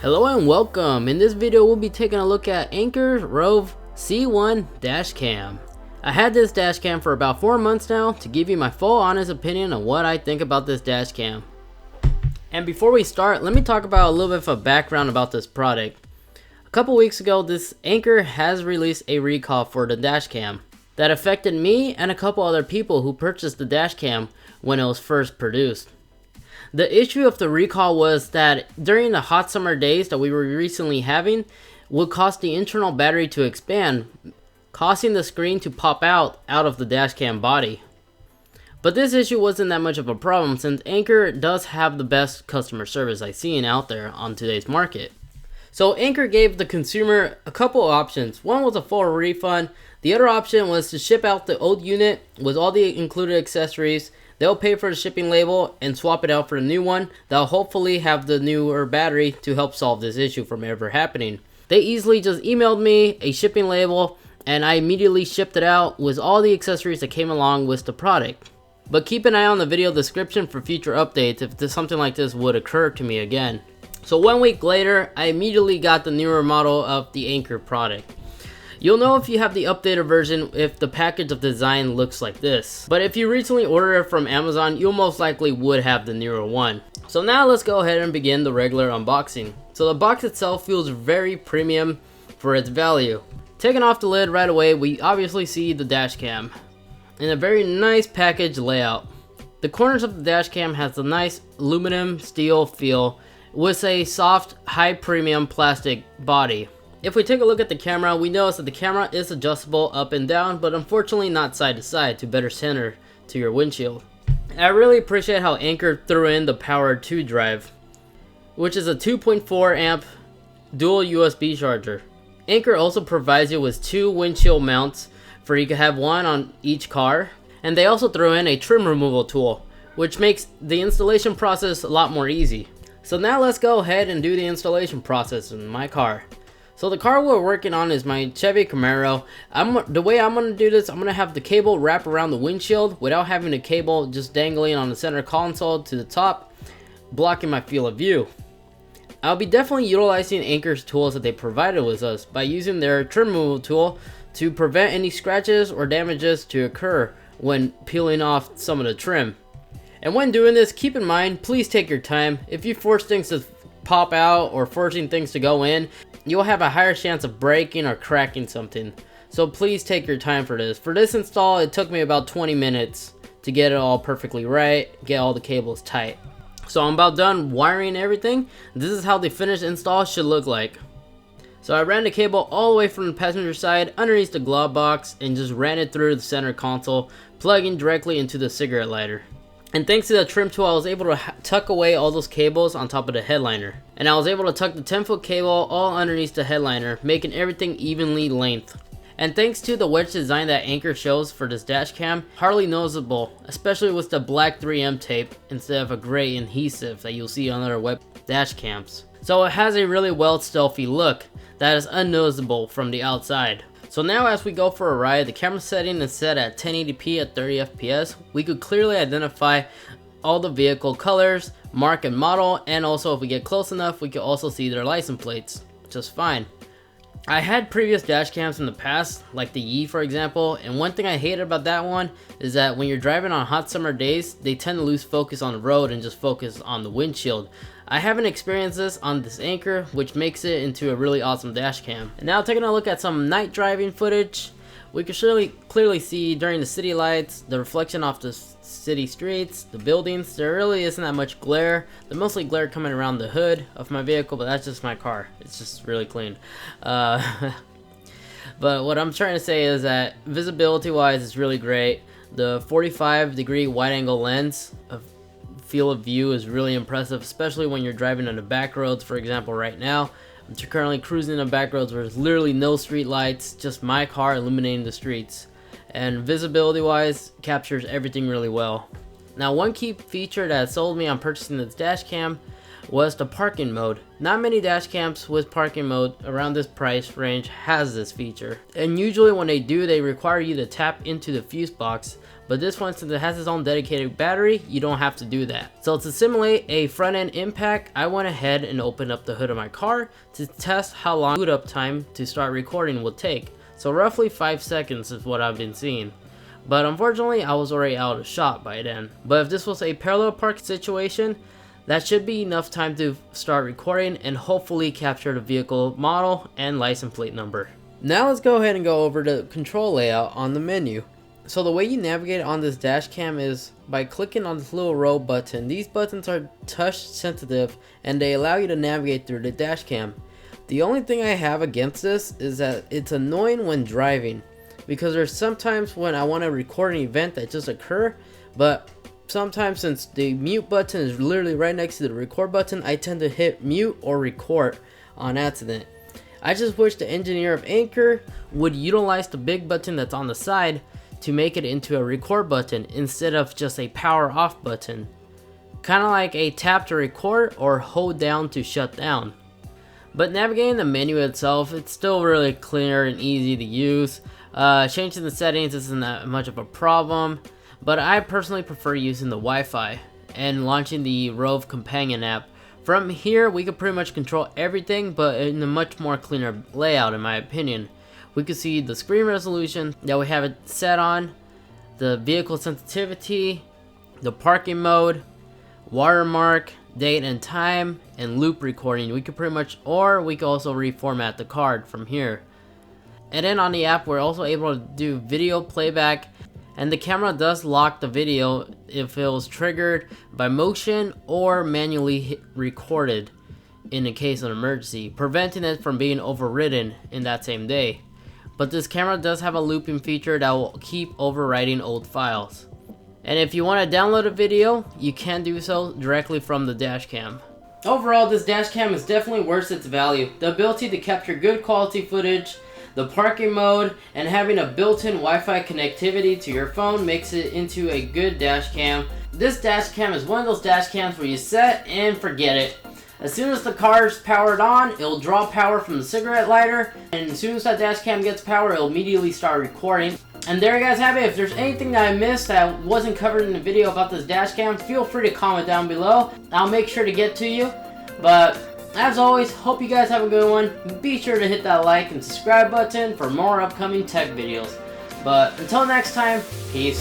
Hello and welcome. In this video we'll be taking a look at Anker Rove C1 Dashcam. I had this dashcam for about 4 months now to give you my full honest opinion on what I think about this dashcam. And before we start, let me talk about a little bit of a background about this product. A couple weeks ago, this Anker has released a recall for the dashcam that affected me and a couple other people who purchased the dashcam when it was first produced. The issue of the recall was that during the hot summer days that we were recently having would cause the internal battery to expand, causing the screen to pop out of the dashcam body. But this issue wasn't that much of a problem since Anker does have the best customer service I've seen out there on today's market. So Anker gave the consumer a couple options. One was a full refund. The other option was to ship out the old unit with all the included accessories. They'll pay for the shipping label and swap it out for a new one that'll hopefully have the newer battery to help solve this issue from ever happening. They easily just emailed me a shipping label and I immediately shipped it out with all the accessories that came along with the product. But keep an eye on the video description for future updates if something like this would occur to me again. So 1 week later, I immediately got the newer model of the Anker product. You'll know if you have the updated version if the package of design looks like this. But if you recently ordered it from Amazon, you'll most likely would have the newer one. So now let's go ahead and begin the regular unboxing. So the box itself feels very premium for its value. Taking off the lid right away, we obviously see the dash cam in a very nice package layout. The corners of the dash cam has a nice aluminum steel feel with a soft, high premium plastic body. If we take a look at the camera, we notice that the camera is adjustable up and down, but unfortunately not side to side to better center to your windshield. I really appreciate how Anker threw in the Power 2 drive, which is a 2.4 amp dual USB charger. Anker also provides you with 2 windshield mounts for you can have one on each car, and they also throw in a trim removal tool, which makes the installation process a lot more easy. So now let's go ahead and do the installation process in my car. So the car we're working on is my Chevy Camaro. The way I'm going to do this, I'm going to have the cable wrap around the windshield without having the cable just dangling on the center console to the top, blocking my field of view. I'll be definitely utilizing Anker's tools that they provided with us by using their trim removal tool to prevent any scratches or damages to occur when peeling off some of the trim. And when doing this, keep in mind, please take your time. If you force things to pop out or forcing things to go in, you'll have a higher chance of breaking or cracking something. So please take your time for this. For this install, it took me about 20 minutes to get it all perfectly right, get all the cables tight. So I'm about done wiring everything. This is how the finished install should look like. So I ran the cable all the way from the passenger side underneath the glove box and just ran it through the center console, plugging directly into the cigarette lighter. And thanks to the trim tool, I was able to tuck away all those cables on top of the headliner. And I was able to tuck the 10-foot cable all underneath the headliner, making everything evenly length. And thanks to the wedge design that Anker shows for this dash cam, hardly noticeable, especially with the black 3M tape instead of a gray adhesive that you'll see on other web dash cams. So it has a really well stealthy look that is unnoticeable from the outside. So now as we go for a ride, the camera setting is set at 1080p at 30 FPS. We could clearly identify all the vehicle colors, mark and model, and also if we get close enough, we can also see their license plates, just fine. I had previous dash cams in the past, like the Yi for example, and one thing I hated about that one is that when you're driving on hot summer days, they tend to lose focus on the road and just focus on the windshield. I haven't experienced this on this Anker, which makes it into a really awesome dash cam. And now taking a look at some night driving footage, we can surely clearly see during the city lights, the reflection off the city streets, the buildings. There really isn't that much glare. There's mostly glare coming around the hood of my vehicle, but that's just my car. It's just really clean. But what I'm trying to say is that visibility wise, it's really great. The 45-degree wide angle lens of field of view is really impressive, especially when you're driving on the back roads. For example, right now I'm currently cruising on back roads where there's literally no street lights, just my car illuminating the streets, and visibility wise captures everything really well. Now one key feature that sold me on purchasing this dash cam was the parking mode. Not many dash cams with parking mode around this price range has this feature, and usually when they do, they require you to tap into the fuse box, but this one, since it has its own dedicated battery, you don't have to do that. So to simulate a front end impact, I went ahead and opened up the hood of my car to test how long boot up time to start recording would take. So roughly 5 seconds is what I've been seeing. But unfortunately, I was already out of shot by then. But if this was a parallel park situation, that should be enough time to start recording and hopefully capture the vehicle model and license plate number. Now let's go ahead and go over the control layout on the menu. So the way you navigate on this dash cam is by clicking on this little row button. These buttons are touch sensitive and they allow you to navigate through the dash cam. The only thing I have against this is that it's annoying when driving, because there's sometimes when I want to record an event that just occur, but sometimes since the mute button is literally right next to the record button, I tend to hit mute or record on accident. I just wish the engineer of Anker would utilize the big button that's on the side to make it into a record button instead of just a power off button. Kind of like a tap to record or hold down to shut down. But navigating the menu itself, it's still really clear and easy to use. Changing the settings isn't that much of a problem, but I personally prefer using the Wi-Fi and launching the Rove companion app. From here, we can pretty much control everything, but in a much more cleaner layout in my opinion. We can see the screen resolution that we have it set on, the vehicle sensitivity, the parking mode, watermark, date and time, and loop recording. We could pretty much, or we could also reformat the card from here. And then on the app, we're also able to do video playback, and the camera does lock the video if it was triggered by motion or manually recorded in the case of an emergency, preventing it from being overridden in that same day. But this camera does have a looping feature that will keep overwriting old files. And if you want to download a video, you can do so directly from the dashcam. Overall, this dashcam is definitely worth its value. The ability to capture good quality footage, the parking mode, and having a built-in Wi-Fi connectivity to your phone makes it into a good dashcam. This dashcam is one of those dashcams where you set and forget it. As soon as the car's powered on, it'll draw power from the cigarette lighter, and as soon as that dashcam gets power, it'll immediately start recording. And there you guys have it. If there's anything that I missed that wasn't covered in the video about this dashcam, feel free to comment down below. I'll make sure to get to you. But as always, hope you guys have a good one. Be sure to hit that like and subscribe button for more upcoming tech videos. But until next time, peace.